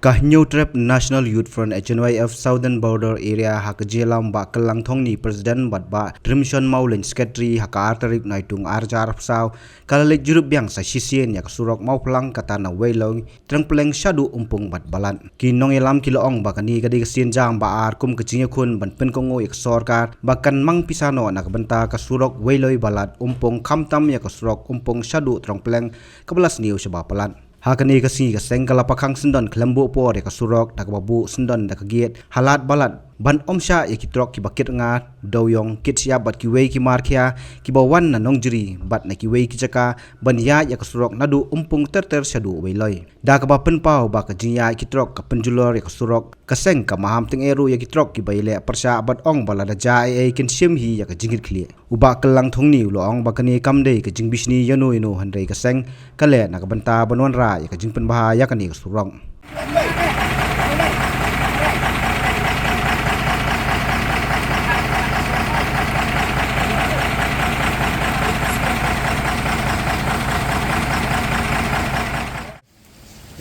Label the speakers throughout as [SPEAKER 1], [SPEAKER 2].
[SPEAKER 1] New Trap National Youth Front HNYF Southern Border Area hak jelam ba kelang thong ni President bat ba Trimson Maulin Secretary hak artarik naitung arjar psau kalalik jurup yang sa sisien yak surok mau pelang kata na wailong treng peleng shadu umpung bat balan kinong elam kiloong ba kani gadi kesien jang ba ar kum kecingnya kun ban pen kongo yak sorkar bakan mang pisano nak benta ka surok wailoi balat umpung kamtam yak surok umpung shadu trong peleng kebelas niu seba pelan hakani kasi ka sengkala pakhang sendon kelembu po de ka surok dak babu sendon dak giet halat balat ban omsha ya kitrok ki bakit nga doyong kit siap bat ki wei ki markia ki bawan na nongjri bat na ki wei ki jaka ban ya ka surok nadu umpung terter sadu wei loi da ka ba pen pau ba ka jinya kitrok ka penjulor ya ka surok ka seng ka maham teng eru ya kitrok ki baile persha bat ong bala da ja ai kin sim hi ya ka jingit khli uba kelang thong ni lo ong ba kani kamde ka jing bisni yanu inu handai ka seng kale na ka banta banwan ra ya ka jing pen bah ya kani ka surong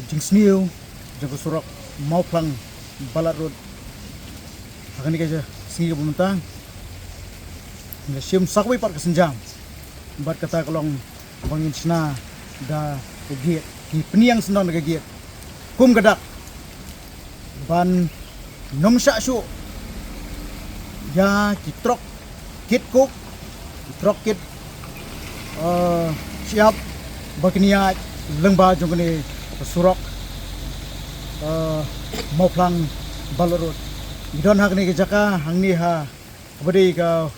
[SPEAKER 2] jing sniu jago surok mau plang balat road akan ni kaja singi pementang nggak siam sakwe part kesenjang bat kata kolong bangin sna da kegiat ki peniang senang da kegiat kum gadak ban nom sya syu ya kitrok kit kuk kitrok kit siap baknia lengba jong ni surok mau plang balarut idon hak ni ke jaka hang ni ha bade ka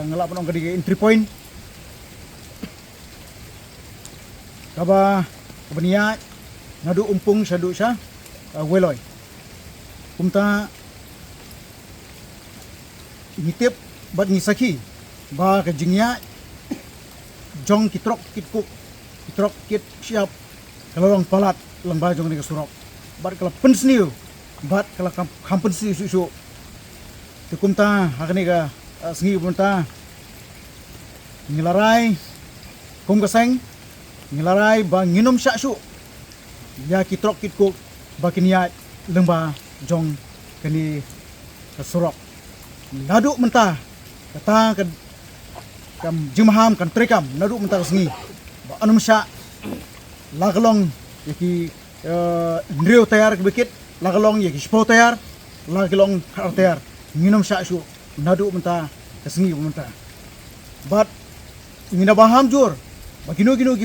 [SPEAKER 2] ngelap nong ke entry point kaba benia ngadu umpung sadu sya weloi kumta nitip bat ngisaki ba ke jingya jong kitrok kitkuk kitrok kit siap kalau orang palat lembah jong ni ke surok bat kalau pensniu bat kalau kampen susu tukum ta hakni ka sengi punta ngilarai kum kaseng ngilarai ba nginom syaksu ya kitrok kitkuk bakinia lembah jong kani ke surok naduk mentah kata ke kam jimham kan trekam naduk mentah sengi ba anum syak lagalong yaki ndriu tayar kebekit lagalong yaki spo tayar lagalong tayar nginom syaksu nadu menta kesengi menta bat ngina baham jur bagino gino ki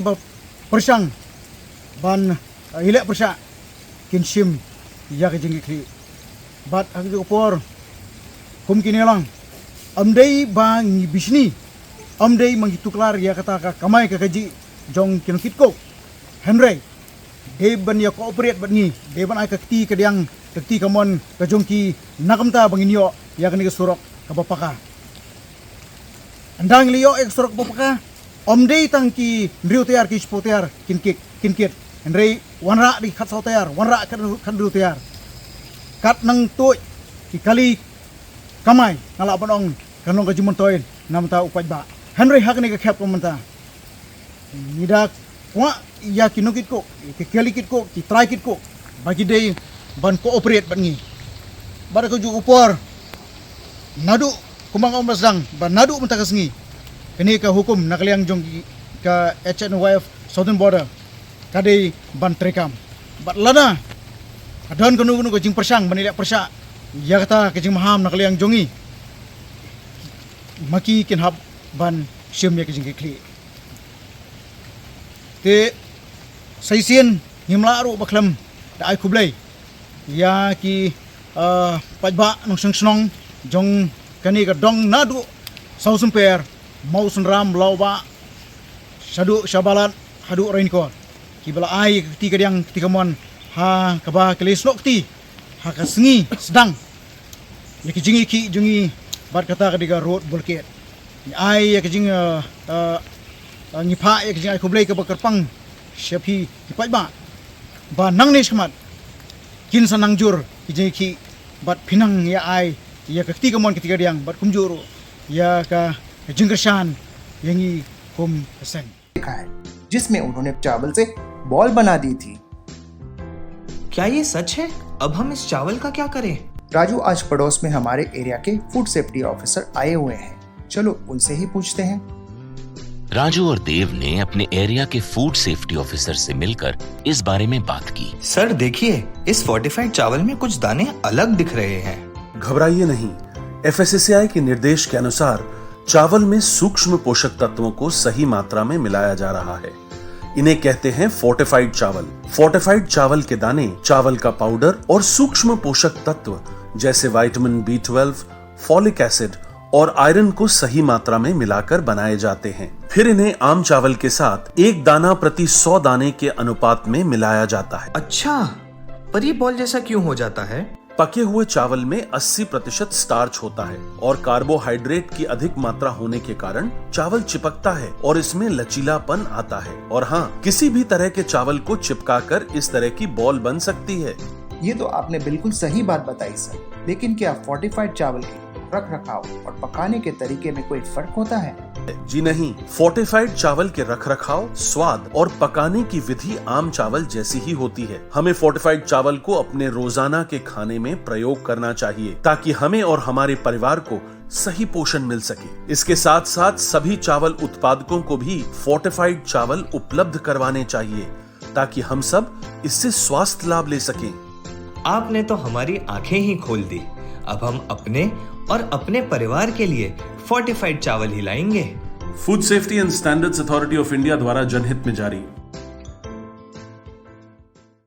[SPEAKER 2] persang ban ilek persa kinsim ya ke jengki kli bat aku jo por kum kini lang amdei bang bisni amdei mangituklar ya kata ka kamai ka kaji jong kinokitko Henry, dia ban ya cooperate ban ni, dia ban ai kakti kediang kakti kamon kajongki nakamta banginyo ya kani surok kabapaka. Andang liyo ek surok kabapaka, omdei tangki ndriu tiar ki spotiar kinkit. Henry wanra di khat sau tiar, wanra kan ndriu tiar. Kat nang tu ki kali kamai ngala banong kanong kajimon toin namta upaj ba. Henry hakni ka khap komenta. Nidak wa ya kinukit ko kelikit ko ki try kit ko bagi day ban cooperate ban ngi bara ko ju upor nadu kumang omrasang ban nadu menta kasngi kini ka hukum nakaliang jong ka HNYF Southern Border kadai ban trekam bat lana adon kunu ko jing persang banilak persa ya kata ke jing maham nakaliang jongi maki kin hab ban sim ya ke jing kli ke saisien himla ru baklam da ai kublai ya ki pajba nong senong jong kani ka dong nadu sausum per mau senram lauba sadu shabalat hadu rainko ki bala ai ketika yang ketika mon ha kaba kelis nokti ha kasngi sedang ya ki jingi ki jungi bat kata ketika road bulket ai ya ki jing ngipa ya kijing ai kublai ke bakarpang syapi kipat ba nang ni smat kin sanang jur kijing ki bat pinang ya ai ya kakti kamon ketika diang bat kumjuru ya ka jingkershan yangi kum sen
[SPEAKER 3] जिसमें उन्होंने चावल से बॉल बना दी थी। क्या ये सच है? अब हम इस चावल का क्या करें?
[SPEAKER 4] राजू, आज पड़ोस में हमारे एरिया के फूड सेफ्टी ऑफिसर आए हुए हैं। चलो उनसे ही पूछते हैं।
[SPEAKER 5] राजू और देव ने अपने एरिया के फूड सेफ्टी ऑफिसर से मिलकर इस बारे में बात की।
[SPEAKER 3] सर देखिए, इस फोर्टिफाइड चावल में कुछ दाने अलग दिख रहे हैं।
[SPEAKER 6] घबराइए नहीं, FSSAI के निर्देश के अनुसार चावल में सूक्ष्म पोषक तत्वों को सही मात्रा में मिलाया जा रहा है। इन्हें कहते हैं फोर्टिफाइड चावल। फोर्टिफाइड चावल के दाने चावल का पाउडर और सूक्ष्म पोषक तत्व जैसे विटामिन B12, फॉलिक एसिड और आयरन को सही मात्रा में मिलाकर बनाए जाते हैं। फिर इन्हें आम चावल के साथ 1 दाना प्रति 100 दाने के अनुपात में मिलाया जाता है।
[SPEAKER 3] अच्छा, पर ये बॉल जैसा क्यों हो जाता है?
[SPEAKER 6] पके हुए चावल में 80% स्टार्च होता है और कार्बोहाइड्रेट की अधिक मात्रा होने के कारण चावल चिपकता है और इसमें लचीलापन आता है। और हाँ, किसी भी तरह के चावल को चिपकाकर इस तरह की बॉल बन सकती है।
[SPEAKER 4] ये तो आपने बिल्कुल सही बात बताई सर, लेकिन क्या फोर्टिफाइड चावल के रख रखाव और पकाने के तरीके में कोई फर्क होता है?
[SPEAKER 6] जी नहीं, फोर्टिफाइड चावल के रख रखाव, स्वाद और पकाने की विधि आम चावल जैसी ही होती है। हमें फोर्टिफाइड चावल को अपने रोजाना के खाने में प्रयोग करना चाहिए ताकि हमें और हमारे परिवार को सही पोषण मिल सके। इसके साथ साथ सभी चावल उत्पादकों को भी फोर्टिफाइड चावल उपलब्ध करवाने चाहिए ताकि हम सब इससे स्वास्थ्य लाभ ले सकें।
[SPEAKER 3] आपने तो हमारी आंखें ही खोल दी। अब हम अपने और अपने परिवार के लिए फोर्टिफाइड चावल ही लाएंगे।
[SPEAKER 6] Food safety and standards authority of India द्वारा जनहित में जारी।